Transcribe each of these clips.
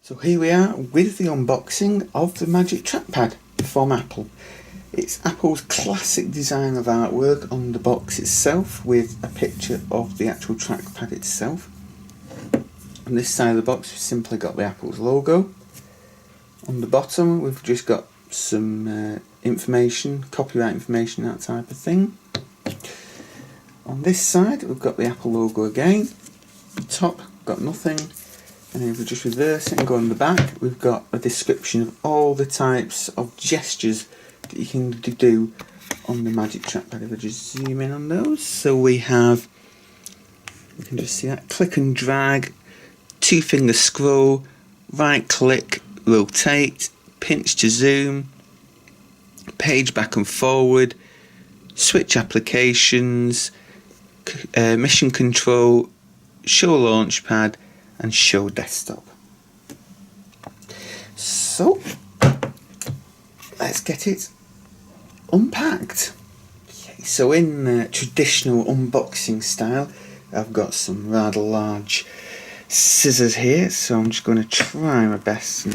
So here we are with the unboxing of the Magic Trackpad from Apple. It's Apple's classic design of artwork on the box itself with a picture of the actual trackpad itself. On this side of the box we've simply got the Apple's logo. On the bottom we've just got some information, copyright information, that type of thing. On this side we've got the Apple logo again. Top, got nothing. And then if we just reverse it and go on the back, we've got a description of all the types of gestures that you can do on the Magic Trackpad. If I just zoom in on those, so we have, you can just see that, click and drag, 2-finger scroll, right click, rotate, pinch to zoom, page back and forward, switch applications, mission control, show launchpad, and show desktop. So let's get it unpacked. Okay, so in traditional unboxing style, I've got some rather large scissors here, so I'm just going to try my best and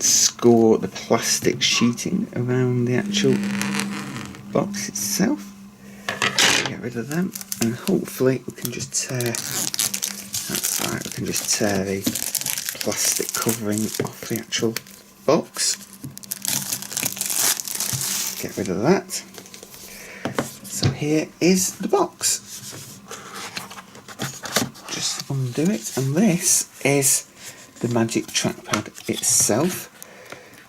score the plastic sheeting around the actual box itself. Get rid of them, and hopefully we can just tear. That's right, we can just tear the plastic covering off the actual box. Get rid of that. So here is the box. Just undo it, and this is the Magic Trackpad itself.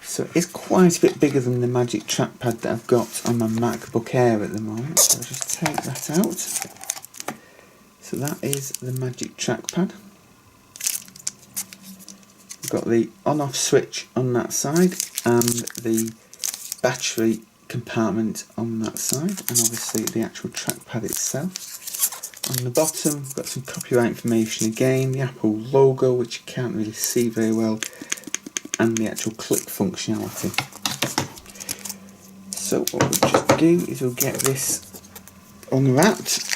So it is quite a bit bigger than the Magic Trackpad that I've got on my MacBook Air at the moment. So I'll just take that out. So that is the Magic Trackpad. We've got the on-off switch on that side and the battery compartment on that side, and obviously the actual trackpad itself. On the bottom we've got some copyright information again, the Apple logo which you can't really see very well, and the actual click functionality. So what we'll just do is we'll get this unwrapped.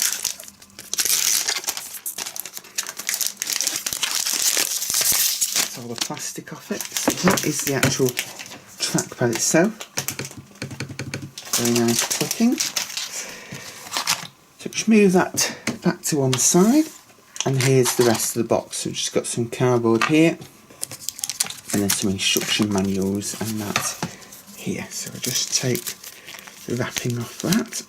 All the plastic off it. So that is the actual trackpad itself. Very nice clicking. So just move that back to one side, and here's the rest of the box. So we've just got some cardboard here, and then some instruction manuals and that here. So I'll just take the wrapping off that.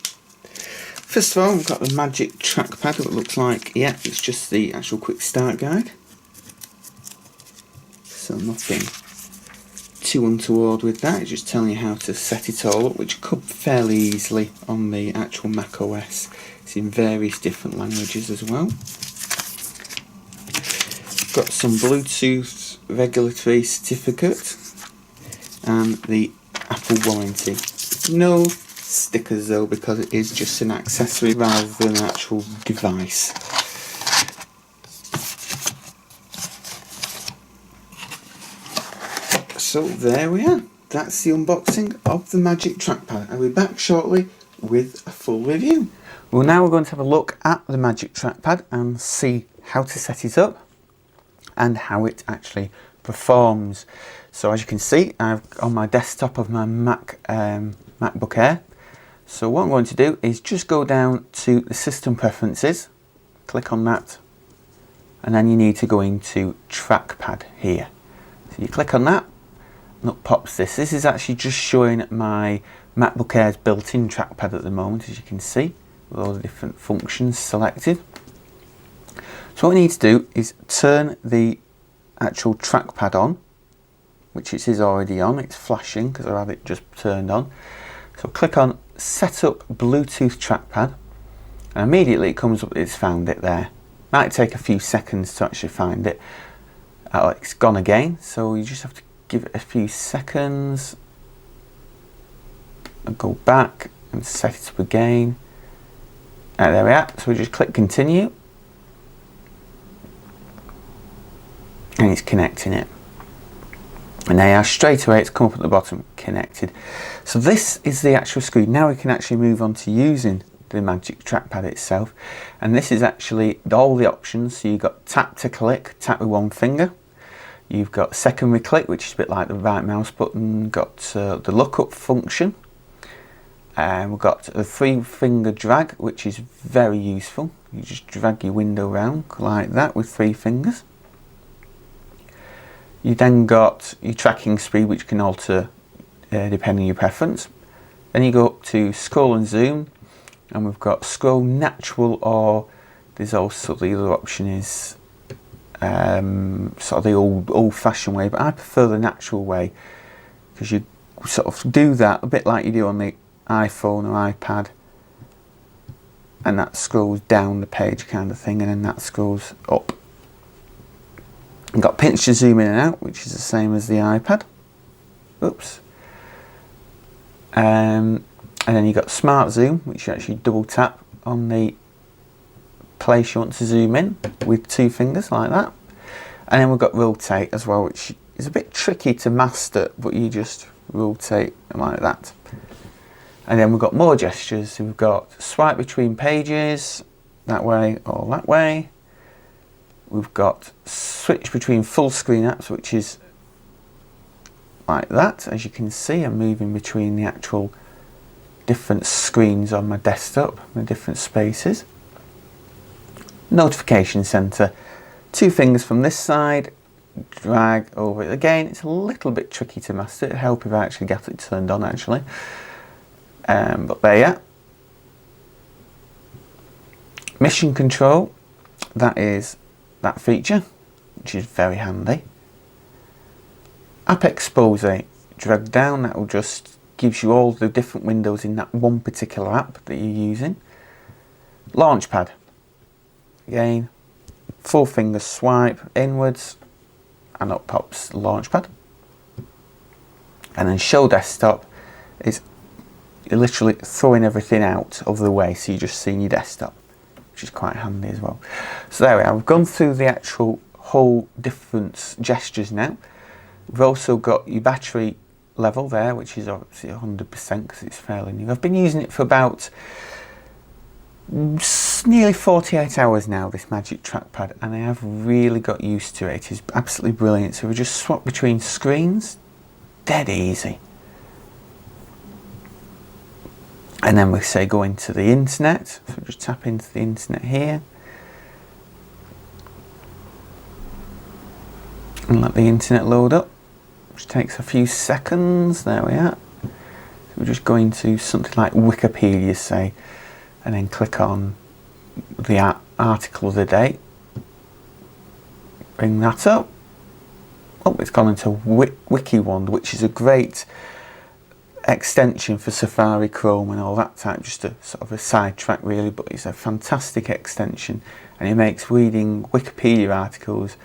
First of all, we've got the Magic Trackpad. What it looks like, yeah, it's just the actual Quickstart guide. So nothing too untoward with that, it's just telling you how to set it all up, which could fairly easily on the actual Mac OS. It's in various different languages as well. Got some Bluetooth regulatory certificate and the Apple warranty. No stickers though, because it is just an accessory rather than an actual device. So there we are, that's the unboxing of the Magic Trackpad. I'll be back shortly with a full review. Well, now we're going to have a look at the Magic Trackpad and see how to set it up and how it actually performs. So as you can see, I've on my desktop of my MacBook Air. So what I'm going to do is just go down to the System Preferences, click on that, and then you need to go into Trackpad here. So you click on that, and up pops this. This is actually just showing my MacBook Air's built-in trackpad at the moment, as you can see, with all the different functions selected. So what we need to do is turn the actual trackpad on, which it is already on. It's flashing because I have it just turned on. So click on Set Up Bluetooth Trackpad, and immediately it comes up, it's found it there. Might take a few seconds to actually find it. It's gone again, so you just have to give it a few seconds and go back and set it up again. There we are. So we just click continue, and it's connecting it. And there you are, straight away it's come up at the bottom, connected. So this is the actual screen. Now we can actually move on to using the Magic Trackpad itself, and this is actually all the options. So you've got tap to click, tap with one finger. You've got secondary click, which is a bit like the right mouse button. Got the lookup function. And we've got a 3-finger drag, which is very useful. You just drag your window around like that with 3 fingers. You then got your tracking speed, which can alter depending on your preference. Then you go up to scroll and zoom, and we've got scroll natural, or there's also the other option is sort of the old-fashioned way, but I prefer the natural way, because you sort of do that a bit like you do on the iPhone or iPad, and that scrolls down the page kind of thing, and then that scrolls up. You've got pinch to zoom in and out, which is the same as the iPad. Oops. And then you've got smart zoom, which you actually double tap on the place you want to zoom in with 2 fingers like that. And then we've got rotate as well, which is a bit tricky to master, but you just rotate like that. And then we've got more gestures. So we've got swipe between pages, that way or that way. We've got switch between full screen apps, which is like that. As you can see, I'm moving between the actual different screens on my desktop, the different spaces. Notification center, 2 fingers from this side, drag over it. Again, it's a little bit tricky to master. It'd help if I actually get it turned on actually. But there you are. Mission control, that is that feature, which is very handy. App expose, drag down, that will just gives you all the different windows in that one particular app that you're using. Launchpad, again, 4 fingers swipe inwards and up pops the launchpad. And then show desktop is you're literally throwing everything out of the way, so you're just seeing your desktop, which is quite handy as well. So there we are, we've gone through the actual whole different gestures now. We've also got your battery level there, which is obviously 100% because it's fairly new. I've been using it for about nearly 48 hours now, this Magic Trackpad, and I have really got used to it. It is absolutely brilliant. So we just swap between screens, dead easy. And then we say go into the internet, so just tap into the internet here. And let the internet load up, which takes a few seconds. There we are. So we're just going to something like Wikipedia, say, and then click on the article of the day. Bring that up. Oh, it's gone into WikiWand, which is a great extension for Safari, Chrome and all that type, just a sort of a sidetrack really, but it's a fantastic extension, and it makes reading Wikipedia articles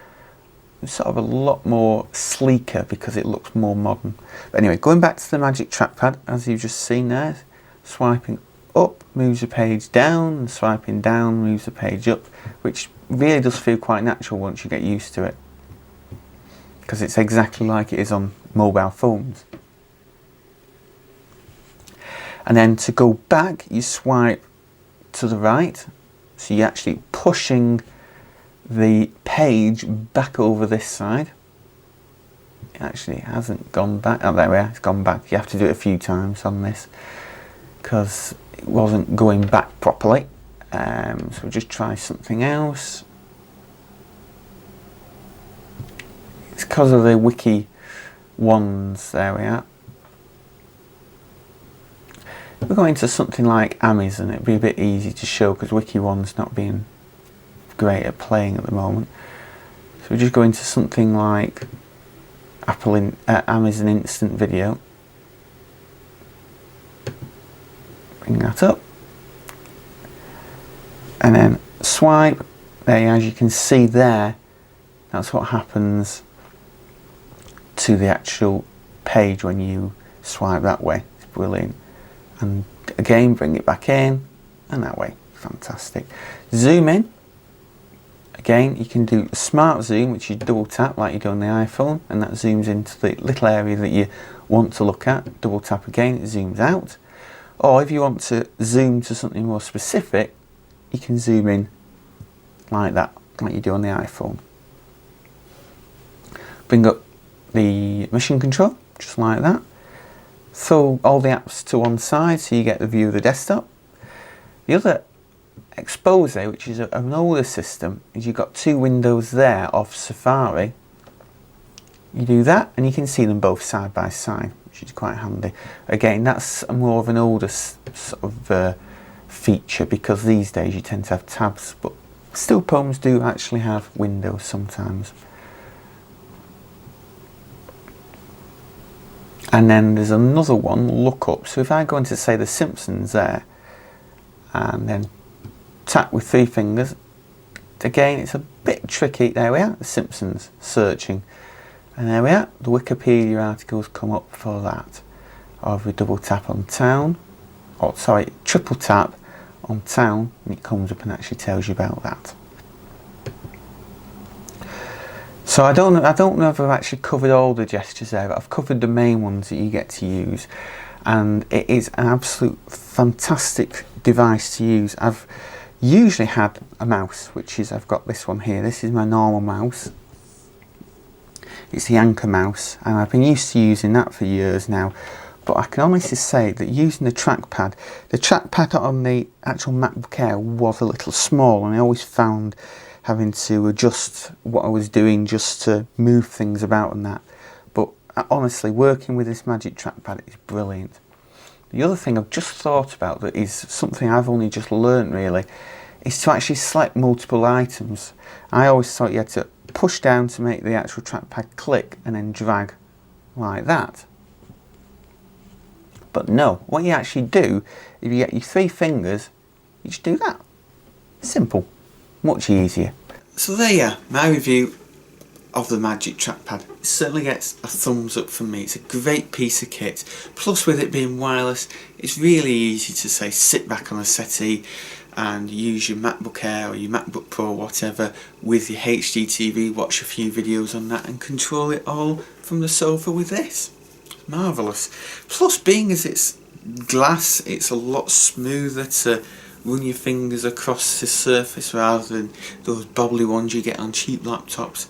sort of a lot more sleeker because it looks more modern. But anyway, going back to the Magic Trackpad, as you've just seen there, swiping up moves the page down, and swiping down moves the page up, which really does feel quite natural once you get used to it, because it's exactly like it is on mobile phones. And then to go back, you swipe to the right, so you're actually pushing the page back over this side. It actually hasn't gone back. Oh, there we are, it's gone back. You have to do it a few times on this because it wasn't going back properly. So we'll just try something else. It's because of the wiki ones. There we are. We're going to something like Amazon. It'd be a bit easy to show because wiki one's not being great at playing at the moment. So we're just going to something like Amazon Instant Video. Bring that up. And then swipe. There, as you can see there, that's what happens to the actual page when you swipe that way. It's brilliant. And again, bring it back in, and that way. Fantastic. Zoom in. Again, you can do smart zoom, which you double tap like you do on the iPhone, and that zooms into the little area that you want to look at. Double tap again, it zooms out. Or if you want to zoom to something more specific, you can zoom in like that, like you do on the iPhone. bring up the mission control, just like that. Throw all the apps to one side so you get the view of the desktop. The other expose, which is an older system, is you've got two windows there of Safari. You do that and you can see them both side by side, which is quite handy. Again, that's more of an older sort of feature, because these days you tend to have tabs, but still poems do actually have windows sometimes. And then there's another one, look up. So if I go into, say, The Simpsons there, and then tap with 3 fingers, again it's a bit tricky. There we are, The Simpsons, searching. And there we are, the Wikipedia articles come up for that. Or if we double tap on town, or sorry, triple tap on town, and it comes up and actually tells you about that. So I don't know if I've actually covered all the gestures there, but I've covered the main ones that you get to use, and it is an absolute fantastic device to use. I've usually had a mouse, which is, I've got this one here. This is my normal mouse. It's the Anchor mouse, and I've been used to using that for years now. But I can honestly say that using the trackpad on the actual MacBook Air was a little small, and I always found having to adjust what I was doing just to move things about and that. But honestly, working with this Magic Trackpad is brilliant. The other thing I've just thought about, that is something I've only just learnt really, is to actually select multiple items. I always thought you had to push down to make the actual trackpad click and then drag like that. But no, what you actually do, if you get your 3 fingers, you just do that. Simple. Much easier. So there you are, my review of the Magic Trackpad. It certainly gets a thumbs up from me. It's a great piece of kit. Plus, with it being wireless, it's really easy to say sit back on a settee and use your MacBook Air or your MacBook Pro, whatever, with your HD TV, watch a few videos on that and control it all from the sofa with this. Marvellous. Plus, being as it's glass, it's a lot smoother to run your fingers across the surface rather than those bobbly ones you get on cheap laptops.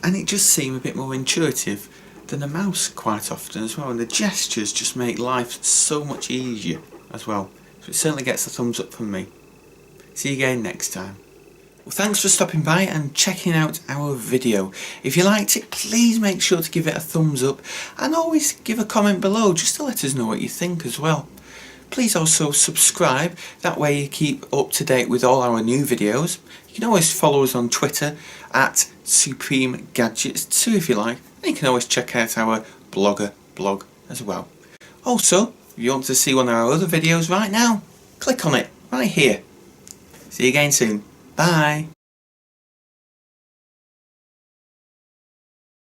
And it just seems a bit more intuitive than a mouse quite often as well. And the gestures just make life so much easier as well. So it certainly gets a thumbs up from me. See you again next time. Well, thanks for stopping by and checking out our video. If you liked it, please make sure to give it a thumbs up, and always give a comment below just to let us know what you think as well. Please also subscribe, that way you keep up to date with all our new videos. You can always follow us on Twitter at Supreme Gadgets 2 if you like, and you can always check out our blogger blog as well. Also, if you want to see one of our other videos right now, click on it right here. See you again soon. Bye.